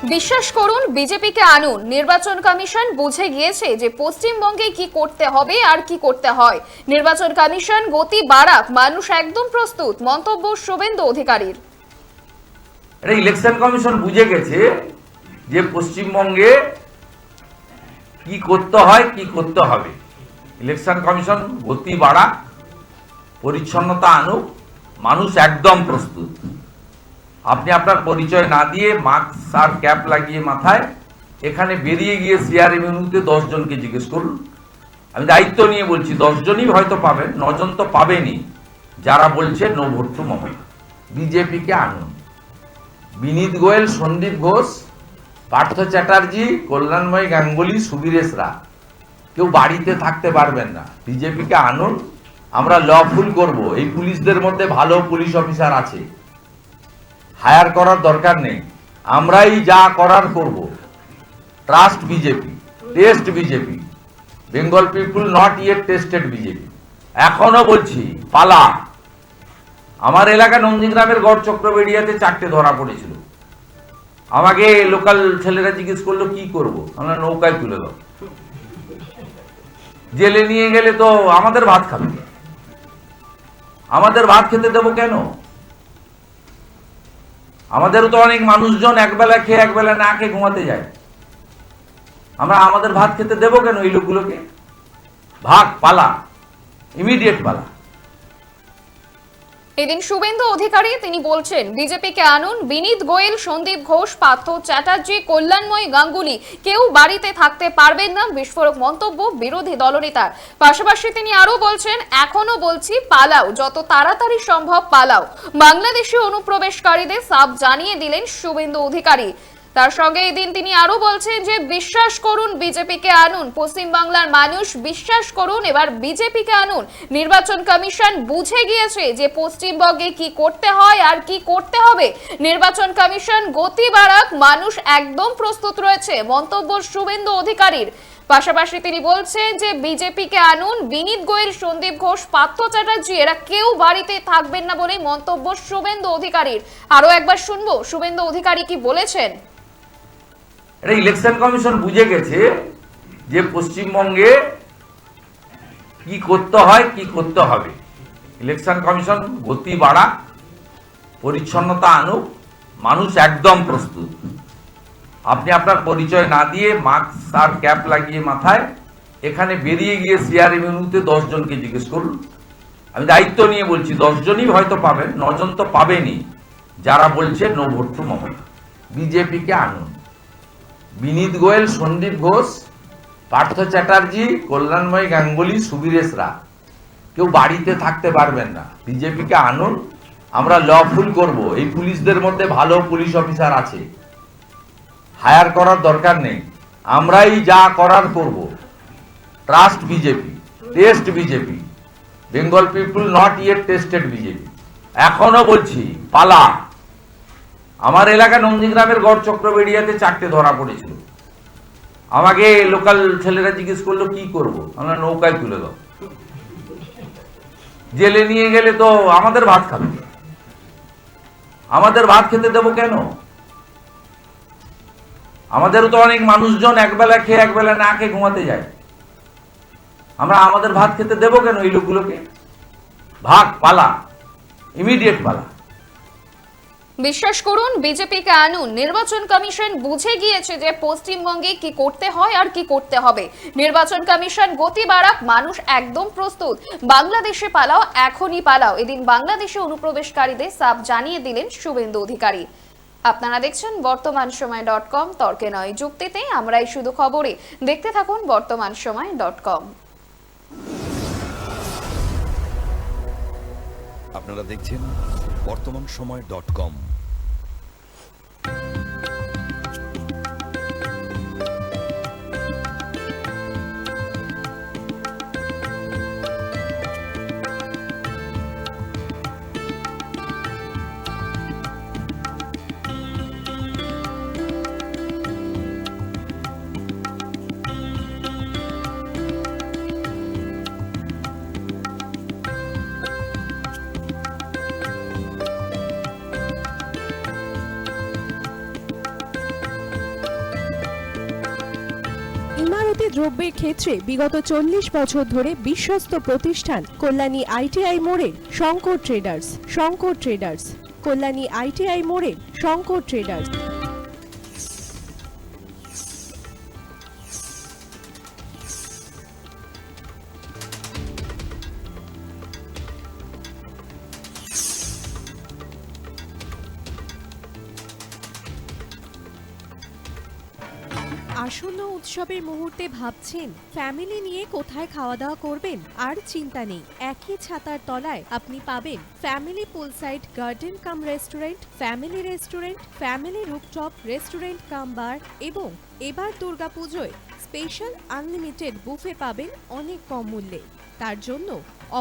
বিশ্বাস করুন, বিজেপিকে আনুন। নির্বাচন কমিশন বুঝে গিয়েছে যে পশ্চিমবঙ্গে কি করতে হবে আর কি করতে হয়। নির্বাচন কমিশন গতি বাড়াক, মানুষ একদম প্রস্তুত। মন্তব্য শুভেন্দু অধিকারীর। ইলেকশন কমিশন বুঝে গেছে যে পশ্চিমবঙ্গে কি করতে হয় কি করতে হবে। ইলেকশন কমিশন গতি বাড়াক, পরিচ্ছন্নতা আনুক, মানুষ একদম প্রস্তুত। আপনি আপনার পরিচয় না দিয়ে মাস্ক আর ক্যাপ লাগিয়ে মাথায় এখানে বেরিয়ে গিয়ে সিআরএমইউতে 10 জনকে জিজ্ঞেস করুন। আমি দায়িত্ব নিয়ে বলছি, 10 জনই হয়তো পাবেন, 9 জন তো পাবেনই যারা বলছে নো ভোট টু মমতা। বিজেপিকে আনুন। বিনীত গোয়েল, সন্দীপ ঘোষ, পার্থ চ্যাটার্জি, কল্যাণময় গাঙ্গুলি, সুবীরেশ রায় কেউ বাড়িতে থাকতে পারবেন না। বিজেপিকে আনুন, আমরা লফুল করব। এই পুলিশদের মধ্যে ভালো পুলিশ অফিসার আছে, হায়ার করার দরকার নেই, আমরাই যা করার করব। Trust BJP, test BJP. Bengal people not yet tested BJP. এখনো বলছি, পালা। আমার এলাকা নন্দীগ্রামের গড় চক্রবেড়িয়াতে 4টে ধরা পড়েছিল। আমাকে লোকাল ছেলেরা জিজ্ঞেস করলো কি করব, আমরা নৌকায় তুলে দাও। জেলে নিয়ে গেলে তো আমাদের ভাত খাবে, আমাদের ভাত খেতে দেবো কেন? আমাদেরও তো অনেক মানুষজন একবেলা খেয়ে একবেলা না খেয়ে ঘুমাতে যায়। আমরা আমাদের ভাত খেতে দেবো কেন এই লোকগুলোকে? ভাগ, পালা, ইমিডিয়েট পালা। এদিন শুভেন্দু অধিকারী তিনি বলছেন, বিজেপিকে আনুন। বিনীত গোয়েল, সন্দীপ ঘোষ, পার্থ চ্যাটার্জি, কল্যাণময় গাঙ্গুলি কেউ বাড়িতে থাকতে পারবেন না। বিস্ফোরক মন্তব্য বিরোধী দলনেতার। পাশাপাশি তিনি আরো বলছেন, এখনো বলছি পালাও, যত তাড়াতাড়ি সম্ভব পালাও। বাংলাদেশি অনুপ্রবেশকারীদের সাফ জানিয়ে দিলেন শুভেন্দু অধিকারী। তার সঙ্গে এদিন তিনি আরো বলছেন যে বিশ্বাস করুন, বিজেপিকে আনুন। পশ্চিম বাংলার মানুষ বিশ্বাস করুন, এবার বিজেপিকে আনুন। নির্বাচন কমিশন বুঝে গিয়েছে যে পশ্চিমবঙ্গে কি করতে হয় আর কি করতে হবে। নির্বাচন কমিশন গতি বাড়াক, মানুষ একদম প্রস্তুত রয়েছে। মন্তব্য শুভেন্দু অধিকারীর। পাশাপাশি তিনি বলছেন যে বিজেপিকে আনুন। বিনীত গোয়েল, সন্দীপ ঘোষ, পার্থ চ্যাটার্জি এরা কেউ বাড়িতে থাকবেন না বলে মন্তব্য শুভেন্দু অধিকারীর। আরো একবার শুনবো শুভেন্দু অধিকারী কি বলেছেন। ইলেকশন কমিশন বুঝে গেছে যে পশ্চিমবঙ্গে কি করতে হয় কি করতে হবে। ইলেকশন কমিশন গতি বাড়াক, পরিচ্ছন্নতা আনুক, মানুষ একদম প্রস্তুত। আপনি আপনার পরিচয় না দিয়ে মাস্ক আর ক্যাপ লাগিয়ে মাথায় এখানে বেরিয়ে গিয়ে সিআরএমইউতে 10 জনকে জিজ্ঞেস করুন। আমি দায়িত্ব নিয়ে বলছি, 10 জনই হয়তো পাবেন, 9 জন তো পাবেনই যারা বলছে নো ভোট টু মমতা। বিজেপিকে আনুন। বিনীত গোয়েল, সন্দীপ ঘোষ, পার্থ চ্যাটার্জি, কল্যাণময় গাঙ্গুলি, সুবীরেশ রায় কেউ বাড়িতে থাকতে পারবেন না। বিজেপিকে আনুন, আমরা লফুল করব। এই পুলিশদের মধ্যে ভালো পুলিশ অফিসার আছে, হায়ার করার দরকার নেই, আমরাই যা করার করব। Trust BJP, test BJP. Bengal people not yet tested BJP. এখনো বলছি, পালা। আমার এলাকা নন্দীগ্রামের গড় চক্রবেড়িয়াতে 4টে ধরা পড়েছিল। আমাকে লোকাল ছেলেরা জিজ্ঞেস করলো কি করব, আমরা নৌকায় তুলে দাও। জেলে নিয়ে গেলে তো আমাদের ভাত খাবে, আমাদের ভাত খেতে দেবো কেন? আমাদেরও তো অনেক মানুষজন একবেলা খেয়ে একবেলা না খেয়ে ঘুমাতে যায়। আমরা আমাদের ভাত খেতে দেবো কেন এই লোকগুলোকে? ভাগ, পালা, ইমিডিয়েট পালা। বিশ্বাস করুন, বিজেপিকে আনুন। নির্বাচন কমিশন বুঝে গিয়েছে যে পশ্চিমবঙ্গে কি করতে হয় আর কি করতে হবে। নির্বাচন কমিশন গতি বাড়াক, মানুষ একদম প্রস্তুত। বাংলাদেশে পালাও, এখনই পালাও। এদিন বাংলাদেশে অনুপ্রবেশকারীদের সাফ জানিয়ে দিলেন শুভেন্দু অধিকারী। আপনারা দেখছেন বর্তমানসময়.com, তর্কে নয় যুক্তিতে, আমরাই শুধু খবরে। দেখতে থাকুন বর্তমানসময়.com। আপনারা দেখছেন বর্তমানসময়.com। দ্রব্যের ক্ষেত্রে বিগত 40 বছর ধরে বিশ্বস্ত প্রতিষ্ঠান কল্যাণী ITI মোড়ের শঙ্কর ট্রেডার্স। কল্যাণী ITI মোড়ের শঙ্কর ট্রেডার্স। আসন্ন উৎসবের মুহূর্তে ভাবছেন ফ্যামিলি নিয়ে কোথায় খাওয়া দাওয়া করবেন? আর চিন্তা নেই, একই ছাতার তলায় আপনি পাবেন family poolside garden cum restaurant, family rooftop restaurant cum bar এবং এবার দুর্গাপুজোয় স্পেশাল আনলিমিটেড বুফে পাবেন অনেক কম মূল্যে। তার জন্য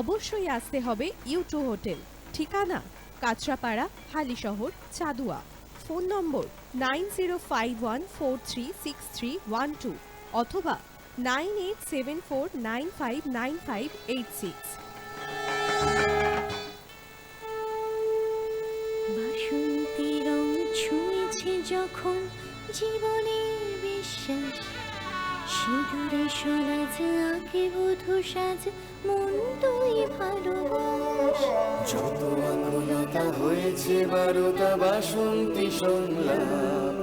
অবশ্যই আসতে হবে U2 হোটেল। ঠিকানা কাঁচরাপাড়া, হালিশহর, চাদুয়া। ফোন নম্বর 9051436312 অথবা 9874959586। বাসন্তী রং ছুঁয়েছে যখন জীবনের বিশ্বাস, সিঁদুরে সরাজ আঁকে বধূ সাজ, মন তুই ভালোবাস। যত আকুলতা হয়েছে বারোটা বাসন্তী সংলাপ,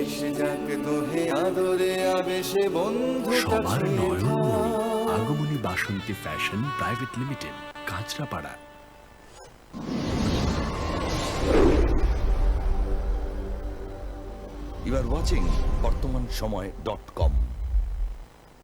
এসে যাক দোহে আদরে আবেশে বন্ধু সবার Nayanmoni Agomoni Basanti fashion private limited, Kanchrapara. You are watching বর্তমান সময়.com।